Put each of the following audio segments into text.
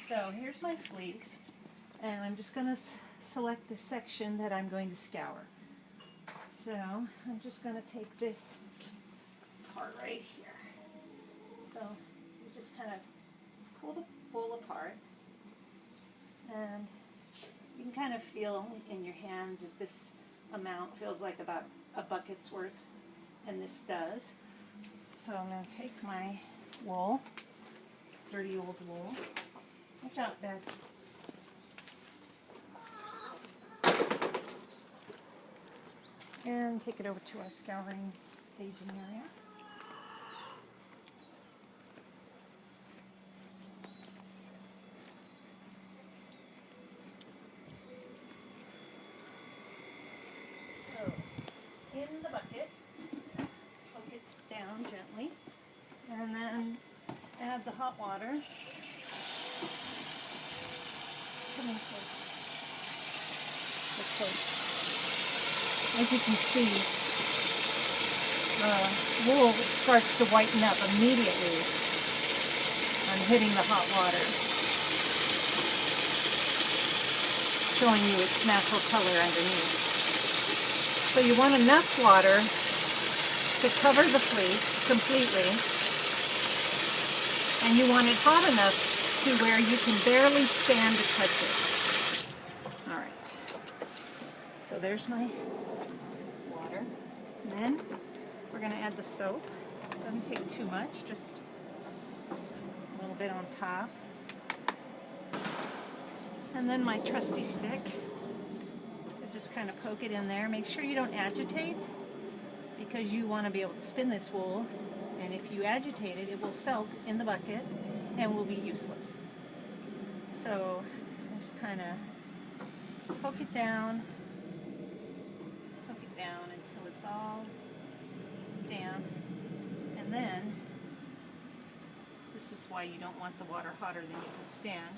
So here's my fleece, and I'm just going to select the section that I'm going to scour. So I'm just going to take this part right here. So you just kind of pull the wool apart, and you can kind of feel in your hands if this amount feels like about a bucket's worth, and this does. So I'm going to take my wool, dirty old wool. Watch out, Dad. And take it over to our scouring staging area. So, in the bucket, poke it down gently, and then add the hot water. Come in close. Get close. As you can see, wool starts to whiten up immediately on hitting the hot water, showing you its natural color underneath. So you want enough water to cover the fleece completely, and you want it hot enough to where you can barely stand to touch it. All right, so there's my water. And then we're going to add the soap. Doesn't take too much, just a little bit on top. And then my trusty stick to just kind of poke it in there. Make sure you don't agitate, because you want to be able to spin this wool, and if you agitate it, it will felt in the bucket and will be useless. So just kind of poke it down until it's all damp, and then this is why you don't want the water hotter than you can stand.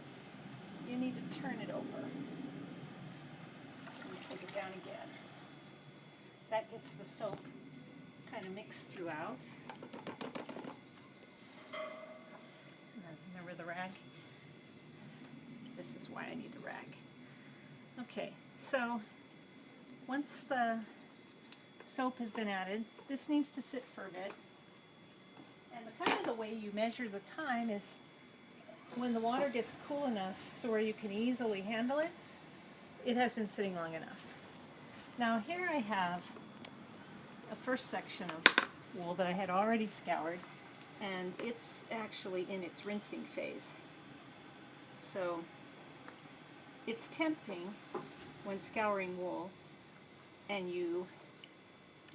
You need to turn it over and take it down again. That gets the soap kind of mixed throughout. And then remember the rag? This is why I need the rag. Okay, so once the soap has been added, this needs to sit for a bit. And the way you measure the time is when the water gets cool enough so where you can easily handle it, it has been sitting long enough. Now here I have a first section of wool that I had already scoured, and it's actually in its rinsing phase. So it's tempting when scouring wool and you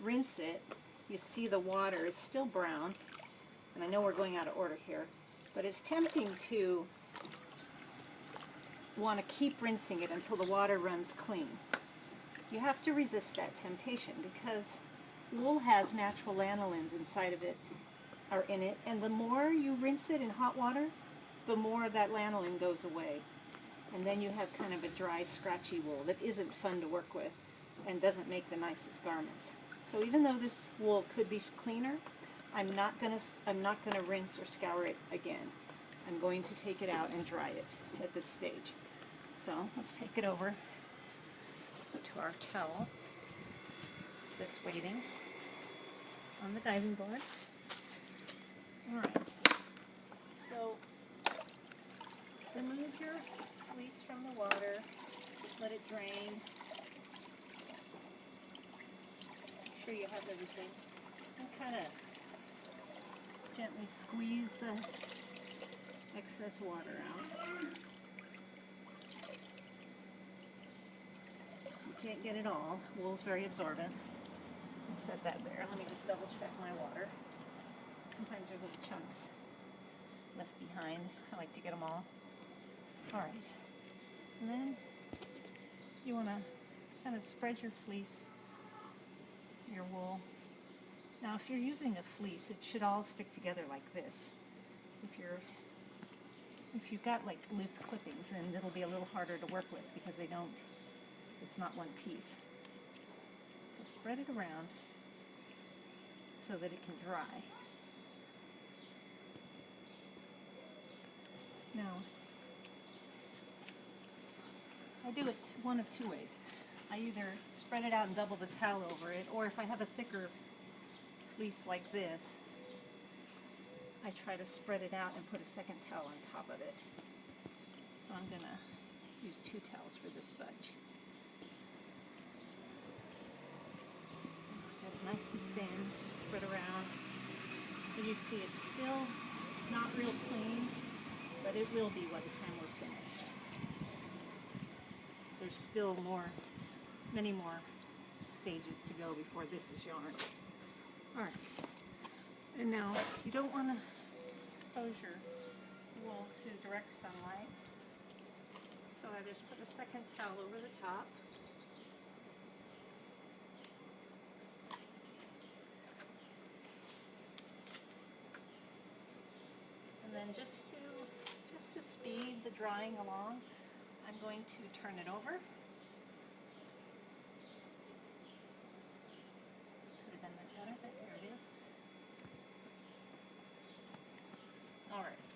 rinse it, you see the water is still brown, and I know we're going out of order here, but it's tempting to want to keep rinsing it until the water runs clean. You have to resist that temptation, because wool has natural lanolins inside of it, or in it, and the more you rinse it in hot water, the more of that lanolin goes away. And then you have kind of a dry, scratchy wool that isn't fun to work with and doesn't make the nicest garments. So even though this wool could be cleaner, I'm not gonna rinse or scour it again. I'm going to take it out and dry it at this stage. So let's take it over to our towel that's waiting on the diving board. All right. So remove your fleece from the water, let it drain. Make sure you have everything. And kind of gently squeeze the excess water out. You can't get it all. Wool's very absorbent. I'll set that there. Let me just double check my water. Sometimes there's little chunks left behind. I like to get them all. Alright. And then you want to kind of spread your fleece, your wool. Now if you're using a fleece, it should all stick together like this. If you've got like loose clippings, then it'll be a little harder to work with because it's not one piece. So spread it around so that it can dry. Now, I do it one of two ways. I either spread it out and double the towel over it, or if I have a thicker fleece like this, I try to spread it out and put a second towel on top of it. So I'm gonna use 2 towels for this bunch. So get it nice and thin, spread around. And you see it's still not real clean, but it will be by the time we're finished. There's still many more stages to go before this is yarn. Alright, and now you don't want to expose your wool to direct sunlight, so I just put a second towel over the top. And then just to speed the drying along, I'm going to turn it over. Could have been that better, but there it is. Alright,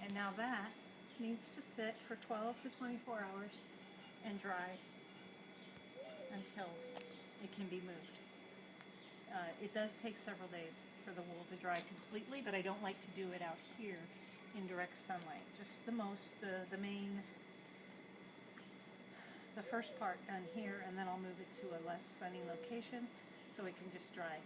and now that needs to sit for 12 to 24 hours and dry until it can be moved. It does take several days for the wool to dry completely, but I don't like to do it out here in direct sunlight. Just the first part done here, and then I'll move it to a less sunny location so it can just dry